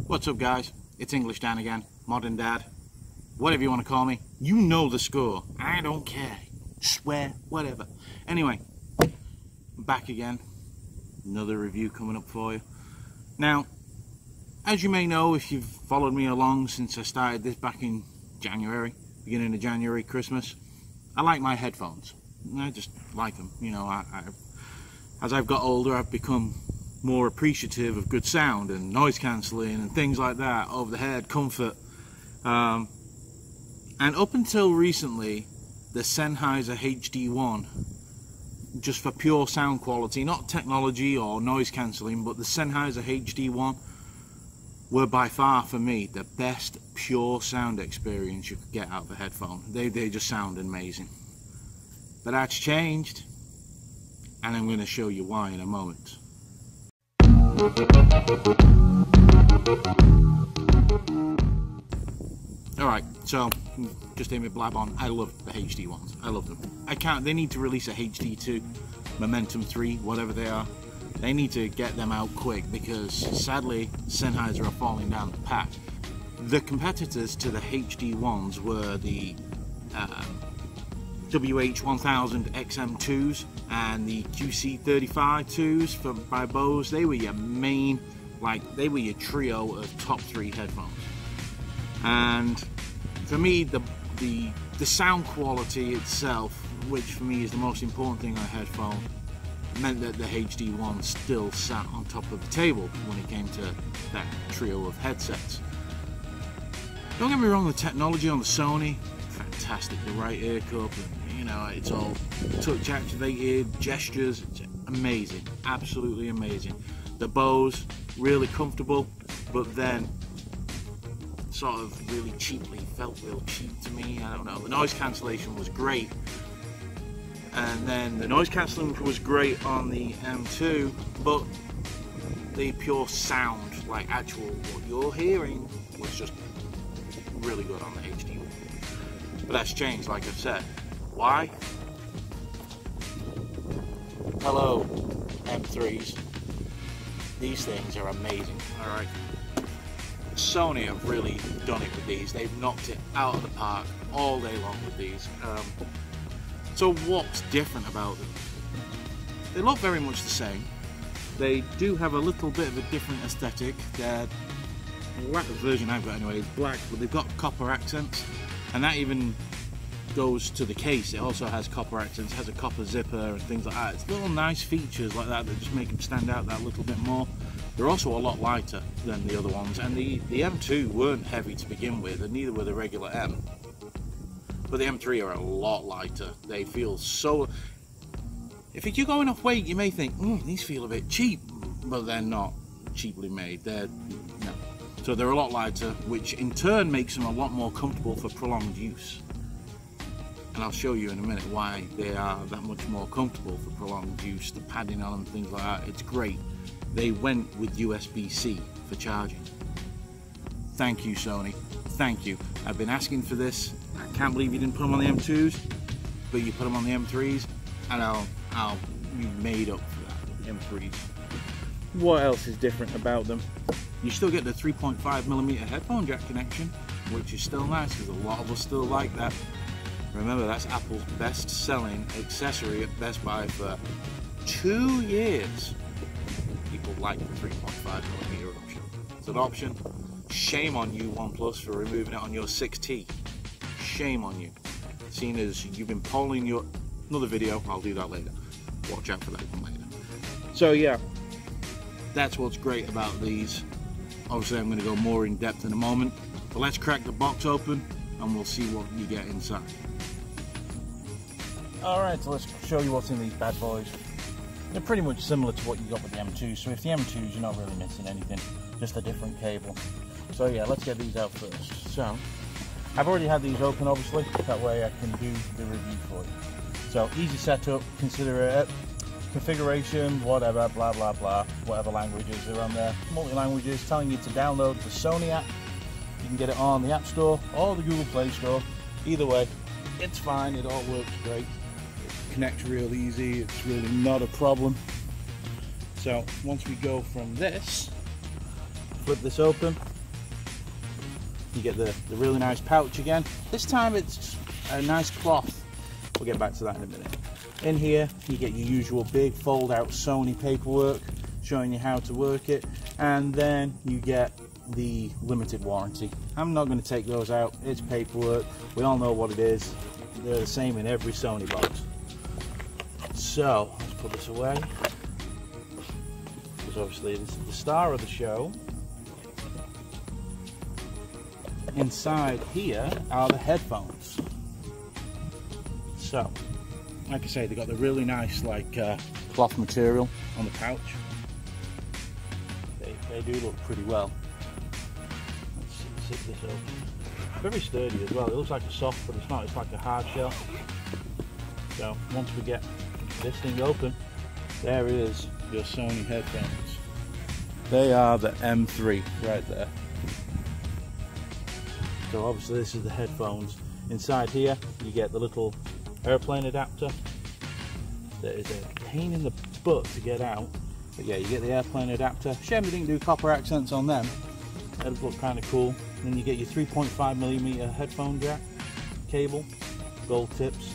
What's up guys, it's English Dan again, Modern Dad, whatever you want to call me. You know the score, I don't care, swear, whatever. Anyway, I'm back again, another review coming up for you. Now, as you may know if you've followed me along since I started this back in January, beginning of January, Christmas, I like my headphones. I just like them, you know. As I've got older, I've become more appreciative of good sound and noise cancelling and things like that, over the head comfort. And up until recently, the Sennheiser HD1, just for pure sound quality, not technology or noise cancelling, but the Sennheiser HD1 were by far for me the best pure sound experience you could get out of a headphone. They just sound amazing. But that's changed, and I'm going to show you why in a moment. Alright, so just hear me blab on. I love the HD ones. I love them. They need to release a HD2, Momentum 3, whatever they are. They need to get them out quick because sadly Sennheiser are falling down the pack. The competitors to the HD ones were the WH1000Xm3s and the QC35-2s by Bose. They were your main, they were your trio of top 3 headphones. And for me, the sound quality itself, which for me is the most important thing on a headphone, meant that the HD1 still sat on top of the table when it came to that trio of headsets. Don't get me wrong, the technology on the Sony, fantastic. The right ear cup, and, you know, it's all touch activated, gestures, it's amazing, absolutely amazing. The Bose, really comfortable, but then sort of really cheaply, felt real cheap to me. I don't know. The noise cancellation was great, and then the noise cancelling was great on the M2, but the pure sound, like actual what you're hearing, was just really good on the HD1. But that's changed, like I've said. Why? Hello, M3s. These things are amazing, alright? Sony have really done it with these. They've knocked it out of the park all day long with these. So what's different about them? They look very much the same. They do have a little bit of a different aesthetic. The version I've got anyway is black, but they've got copper accents, and that even goes to the case. It also has copper accents, has a copper zipper and things like that. It's little nice features like that that just make them stand out that little bit more. They're also a lot lighter than the other ones, and the M2 weren't heavy to begin with, and neither were the regular M. But the M3 are a lot lighter. They feel so... If you're going off weight, you may think, these feel a bit cheap, but they're not cheaply made. No. So they're a lot lighter, which in turn makes them a lot more comfortable for prolonged use. And I'll show you in a minute why they are that much more comfortable for prolonged use. The padding on them, things like that, it's great. They went with USB-C for charging. Thank you, Sony. Thank you. I've been asking for this. I can't believe you didn't put them on the M2s, but you put them on the M3s, and I'll be made up for that. The M3s. What else is different about them? You still get the 3.5mm headphone jack connection, which is still nice because a lot of us still like that. Remember, that's Apple's best-selling accessory at Best Buy for 2 years. People like the 3.5mm option. It's an option. Shame on you, OnePlus, for removing it on your 6T. Shame on you. Seeing as you've been polling your... Another video, I'll do that later. Watch out for that one later. So yeah, that's what's great about these. Obviously I'm going to go more in depth in a moment, but let's crack the box open and we'll see what you get inside. Alright, so let's show you what's in these bad boys. They're pretty much similar to what you got with the M2, so if the M2s, you're not really missing anything, just a different cable. So yeah, let's get these out first. So, I've already had these open obviously, that way I can do the review for you. So, easy setup, consider it, configuration, whatever, blah blah blah, whatever languages are on there. Multi-languages, telling you to download the Sony app. You can get it on the App Store or the Google Play Store. Either way, it's fine, it all works great. Connects real easy, it's really not a problem. So once we go from this, flip this open, you get the really nice pouch again. This time it's a nice cloth. We'll get back to that in a minute. In here, you get your usual big fold-out Sony paperwork showing you how to work it, and then you get the limited warranty. I'm not going to take those out. It's paperwork. We all know what it is. They're the same in every Sony box. So let's put this away, because obviously this is the star of the show. Inside here are the headphones. So, like I say, they got the really nice cloth material on the pouch. They do look pretty well. Let's zip this open. Very sturdy as well. It looks like a soft, but it's not. It's like a hard shell. So once we get this thing open, there is your Sony headphones. They are the M3 right there. So obviously this is the headphones. Inside here you get the little airplane adapter. That is a pain in the butt to get out, but yeah, you get the airplane adapter. Shame they didn't do copper accents on them. That'd look kind of cool. And then you get your 3.5mm headphone jack cable, gold tips,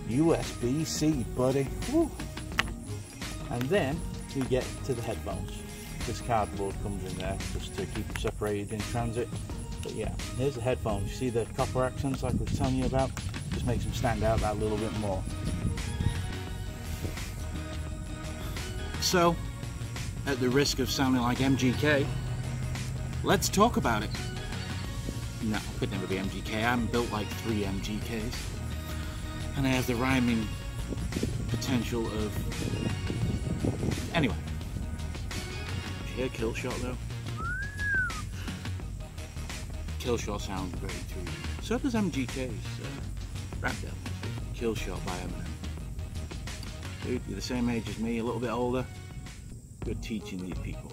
USB-C, buddy. Woo. And then you get to the headphones. This cardboard comes in there just to keep them separated in transit. But yeah, here's the headphones. You see the copper accents like I was telling you about? Just makes them stand out that little bit more. So, at the risk of sounding like MGK, let's talk about it. No, I could never be MGK. I'm built like 3 MGKs. And I have the rhyming potential of... Anyway. Did you hear Killshot though? Killshot sounds very true. So does MGK's rap album, Killshot by Eminem. Dude, you're the same age as me, a little bit older. Good teaching these people.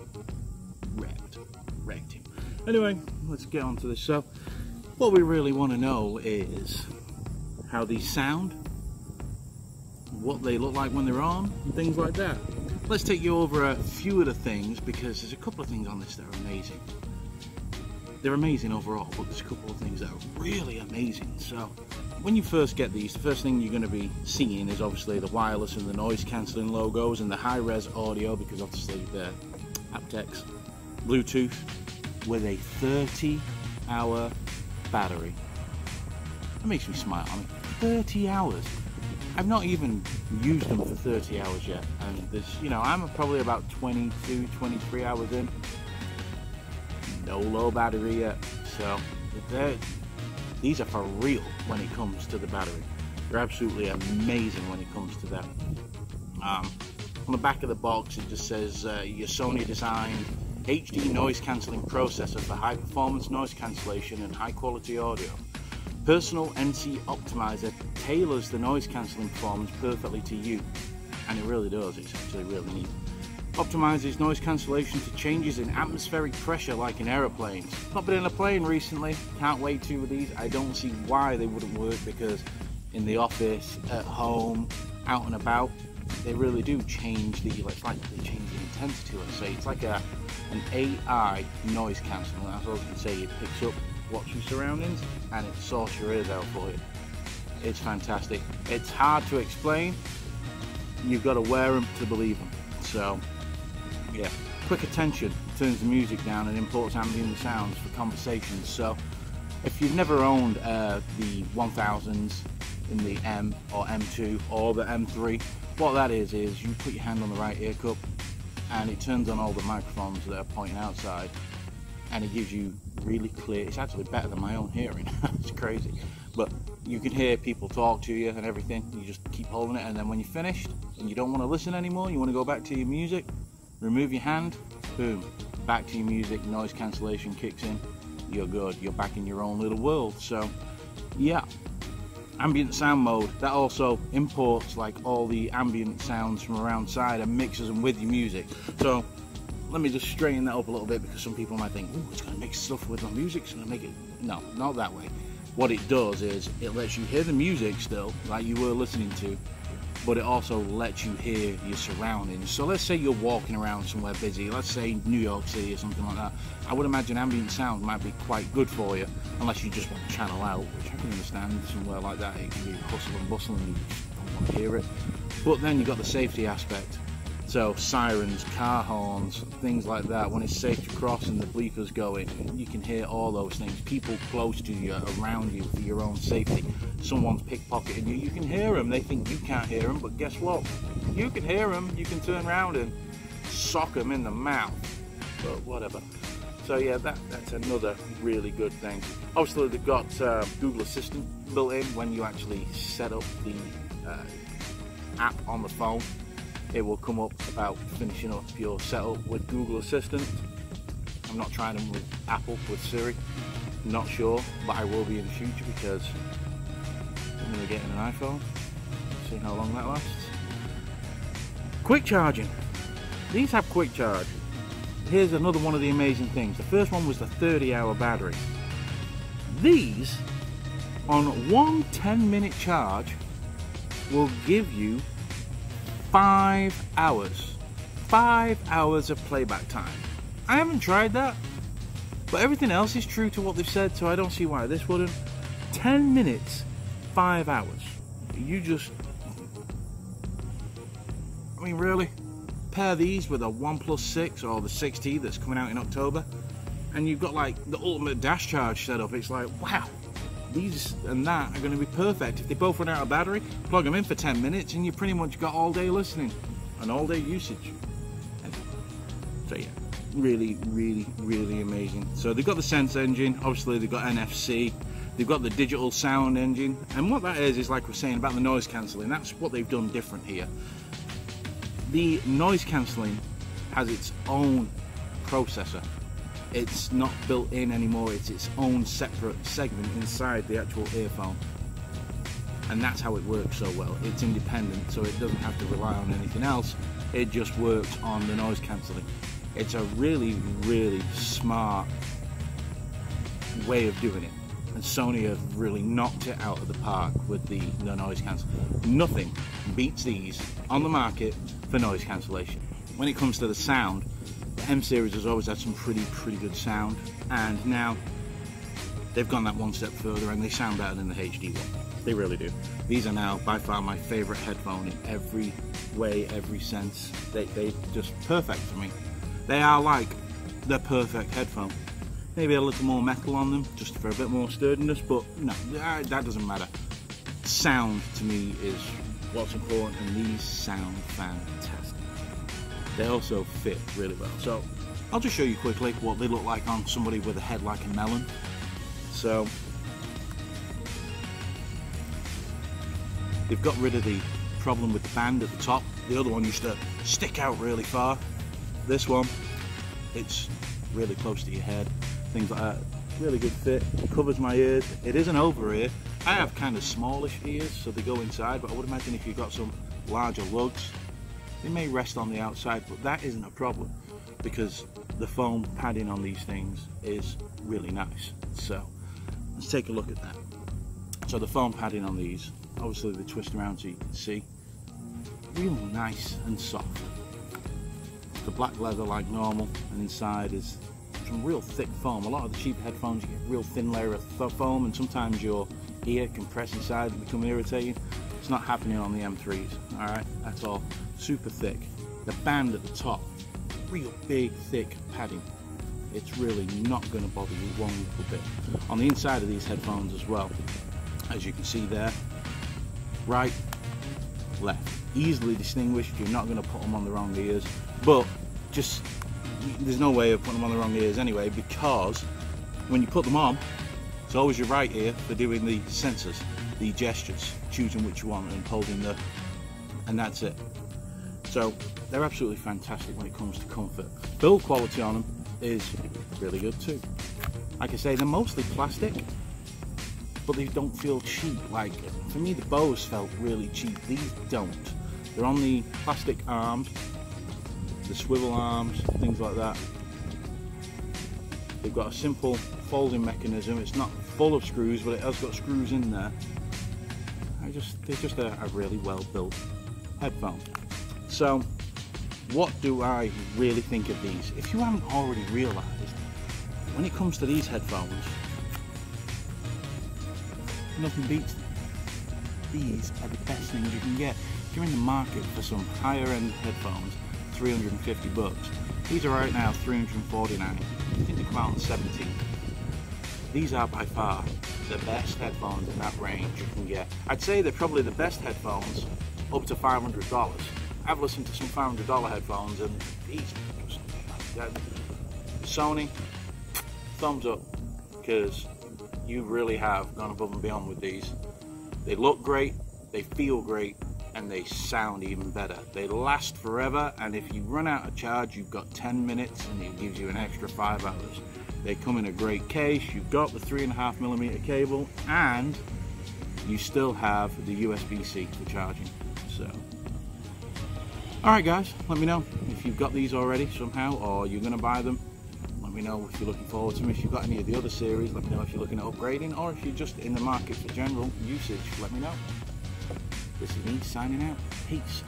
Wrecked him. Anyway, let's get on to this. So, what we really want to know is how these sound, what they look like when they're on, and things like that. Let's take you over a few of the things, because there's a couple of things on this that are amazing. They're amazing overall, but there's a couple of things that are really amazing. So, when you first get these, the first thing you're going to be seeing is obviously the wireless and the noise cancelling logos and the high-res audio, because obviously they're aptX, Bluetooth, with a 30-hour battery. That makes me smile. I mean, 30 hours. I've not even used them for 30 hours yet, and this, you know, I'm probably about 22, 23 hours in. No low battery yet, so these are for real when it comes to the battery. They're absolutely amazing when it comes to that. On the back of the box it just says your Sony designed HD noise cancelling processor for high performance noise cancellation and high quality audio. Personal NC optimizer tailors the noise cancelling performance perfectly to you, and it really does. It's actually really neat. Optimizes noise cancellation to changes in atmospheric pressure like in aeroplanes. Not been in a plane recently, can't wait to with these. I don't see why they wouldn't work, because in the office, at home, out and about, they really do change it's like they change the intensity, let's say. It's like an AI noise cancelling. That's all I can say. It picks up what's your surroundings and it sorts your ears out for you. It's fantastic. It's hard to explain. You've got to wear them to believe them. So, yeah, quick attention turns the music down and imports ambient sounds for conversations. So if you've never owned the 1000s in the M or M2 or the M3, what that is you put your hand on the right ear cup and it turns on all the microphones that are pointing outside, and it gives you really clear, it's actually better than my own hearing. It's crazy, but you can hear people talk to you and everything. You just keep holding it, and then when you're finished and you don't want to listen anymore, you want to go back to your music, remove your hand, boom, back to your music, noise cancellation kicks in, you're good, you're back in your own little world. So yeah, ambient sound mode, that also imports like all the ambient sounds from around side and mixes them with your music. So let me just straighten that up a little bit, because some people might think, oh, it's going to mix stuff with my music, it's going to make it. No, not that way. What it does is it lets you hear the music still, like you were listening to, but it also lets you hear your surroundings. So let's say you're walking around somewhere busy, let's say New York City or something like that. I would imagine ambient sound might be quite good for you, unless you just want to channel out, which I can understand. Somewhere like that it can be hustle and bustle and you just don't want to hear it. But then you've got the safety aspect. So sirens, car horns, things like that. When it's safe to cross and the bleepers going, you can hear all those things. People close to you, around you, for your own safety. Someone's pickpocketing you, you can hear them. They think you can't hear them, but guess what? You can hear them. You can turn around and sock them in the mouth. But whatever. So yeah, that's another really good thing. Obviously they've got Google Assistant built in when you actually set up the app on the phone. It will come up about finishing up your setup with Google Assistant. I'm not trying them with Apple, with Siri. Not sure, but I will be in the future because I'm going to get an iPhone. See how long that lasts. Quick charging. These have quick charge. Here's another one of the amazing things. The first one was the 30-hour battery. These, on one 10-minute charge, will give you 5 hours. 5 hours of playback time. I haven't tried that, but everything else is true to what they've said, so I don't see why this wouldn't. 10 minutes, 5 hours. You just... I mean, really? Pair these with a OnePlus 6 or the 6T that's coming out in October, and you've got like the ultimate dash charge set up. It's like, wow. These and that are going to be perfect. If they both run out of battery, plug them in for 10 minutes and you pretty much got all day listening and all day usage. So yeah, really, really, really amazing. So they've got the Sense engine, obviously they've got NFC, they've got the digital sound engine, and what that is like we're saying about the noise cancelling, that's what they've done different here. The noise cancelling has its own processor. It's not built in anymore, it's its own separate segment inside the actual earphone. And that's how it works so well. It's independent, so it doesn't have to rely on anything else. It just works on the noise cancelling. It's a really, really smart way of doing it. And Sony have really knocked it out of the park with the noise cancelling. Nothing beats these on the market for noise cancellation. When it comes to the sound, the M series has always had some pretty good sound, and now they've gone that one step further and they sound better than the HD one. They really do. These are now by far my favourite headphone in every way, every sense. They're just perfect for me. They are like the perfect headphone. Maybe a little more metal on them, just for a bit more sturdiness, but no, that doesn't matter. Sound to me is what's important, and these sound fantastic. They also fit really well. So I'll just show you quickly what they look like on somebody with a head like a melon. So they've got rid of the problem with the band at the top. The other one used to stick out really far. This one, it's really close to your head, things like that. Really good fit. It covers my ears. It is an over ear. I have kind of smallish ears, so they go inside, but I would imagine if you've got some larger lugs, they may rest on the outside, but that isn't a problem because the foam padding on these things is really nice. So let's take a look at that. So the foam padding on these, obviously they twist around so you can see. Real nice and soft. The black leather like normal, and inside is some real thick foam. A lot of the cheap headphones you get a real thin layer of foam, and sometimes your ear can press inside and become irritating. It's not happening on the M3s, alright? That's all super thick. The band at the top, real big, thick padding. It's really not going to bother you one little bit. On the inside of these headphones as well, as you can see there, right, left. Easily distinguished, you're not going to put them on the wrong ears, but just, there's no way of putting them on the wrong ears anyway, because when you put them on, it's always your right ear for doing the sensors, the gestures, choosing which one and holding the, and that's it. So they're absolutely fantastic when it comes to comfort. Build quality on them is really good too. Like I say, they're mostly plastic, but they don't feel cheap. Like, for me, the Bose felt really cheap. These don't. They're on the plastic arms, the swivel arms, things like that. They've got a simple folding mechanism. It's not full of screws, but it has got screws in there. They're just a really well built headphone. So what do I really think of these? If you haven't already realized, when it comes to these headphones, nothing beats them. These are the best things you can get. If you're in the market for some higher end headphones, 350 bucks. These are right now 349. I think they come out on 17. These are by far the best headphones in that range you can get. I'd say they're probably the best headphones up to $500. I've listened to some $500 headphones and these, Sony, thumbs up, because you really have gone above and beyond with these. They look great, they feel great, and they sound even better. They last forever, and if you run out of charge, you've got 10 minutes and it gives you an extra 5 hours. They come in a great case, you've got the 3.5mm cable, and you still have the USB-C for charging. So, alright guys, let me know if you've got these already somehow, or you're gonna buy them. Let me know if you're looking forward to them. If you've got any of the other series, let me know if you're looking at upgrading, or if you're just in the market for general usage, let me know. This is me signing out. Peace.